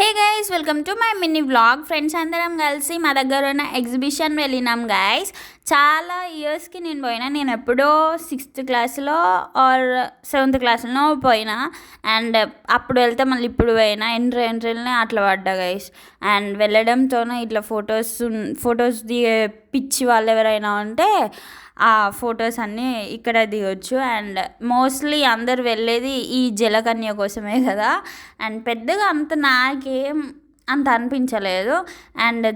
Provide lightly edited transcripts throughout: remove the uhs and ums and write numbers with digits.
Hey guys, welcome to my mini vlog. Friends అందరం కలిసి మా దగ్గర ఉన్న ఎగ్జిబిషన్ వెళ్ళినాం గైస్. చాలా ఇయర్స్కి నేను పోయినా. నేను ఎప్పుడో 6th క్లాస్లో ఆర్ 7th క్లాస్లో పోయినా. అండ్ అప్పుడు వెళ్తే మళ్ళీ ఇప్పుడు పోయినా. ఎంట్రీనే అట్లా పడ్డా గైస్. అండ్ వెళ్ళడంతోనే ఇట్లా ఫొటోస్ దిగే పిచ్చి వాళ్ళు ఎవరైనా ఉంటే ఆ ఫొటోస్ అన్నీ ఇక్కడ దిగొచ్చు. అండ్ మోస్ట్లీ అందరు వెళ్ళేది ఈ జలకన్య కోసమే కదా. అండ్ పెద్దగా అంత నాకేం అంత అనిపించలేదు. అండ్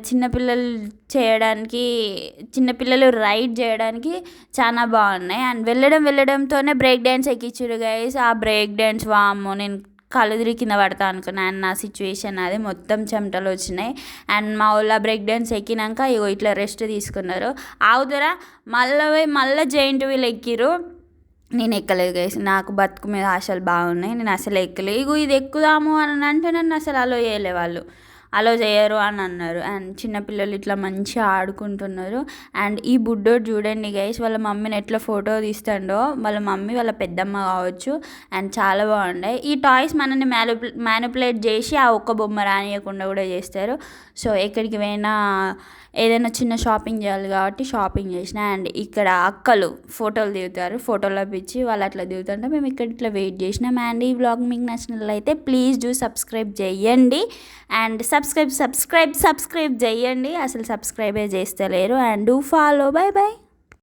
చిన్నపిల్లలు రైడ్ చేయడానికి చాలా బాగున్నాయి. అండ్ వెళ్ళడంతోనే బ్రేక్ డ్యాన్స్ ఎక్కించారు గైస్. ఆ బ్రేక్ డ్యాన్స్ వామ్మో, నేను కళ్ళు తిరిగి కింద పడతా అనుకున్నాను. అండ్ నా సిచ్యువేషన్ అది, మొత్తం చెమటలు వచ్చినాయి. అండ్ మా ఊళ్ళో బ్రేక్ డ్యాన్స్ ఎక్కినాక ఇగో ఇట్లా రెస్ట్ తీసుకున్నారు. ఆగుదరా మళ్ళీ జైంట్ వీల్ ఎక్కిరు. నేను ఎక్కలేదు గైస్. నాకు బతుకు మీద ఆశలు బాగున్నాయి. నేను అసలు ఎక్కలేదు. ఇగో ఇది ఎక్కుదాము అని అంటే నన్ను అసలు అలో చేయలే, వాళ్ళు అలో చేయరు అని అన్నారు. అండ్ చిన్నపిల్లలు ఇట్లా మంచిగా ఆడుకుంటున్నారు. అండ్ ఈ బుడ్డోడు చూడండి గైస్, వాళ్ళ మమ్మీని ఎట్లా ఫోటో తీస్తాడో. వాళ్ళ మమ్మీ వాళ్ళ పెద్దమ్మ కావచ్చు. అండ్ చాలా బాగున్నాయి. ఈ టాయ్స్ మనల్ని మ్యానిపులేట్ చేసి ఆ ఒక్క బొమ్మ రానియకుండా కూడా చేస్తారు. సో ఎక్కడికి పోయినా ఏదైనా చిన్న షాపింగ్ చేయాలి కాబట్టి షాపింగ్ చేసిన. అండ్ ఇక్కడ అక్కలు ఫోటోలు దిగుతారు. ఫోటోలో పిచ్చి వాళ్ళు అట్లా దిగుతుంటే మేము ఇక్కడ ఇట్లా వెయిట్ చేసినాం. అండ్ ఈ వ్లాగ్ మీకు నచ్చినట్లయితే ప్లీజ్ డూ సబ్స్క్రైబ్ చేయండి. అండ్ సబ్స్క్రైబ్ చేయండి. అసలు సబ్స్క్రైబే చేస్తలేరు. And do follow. By by.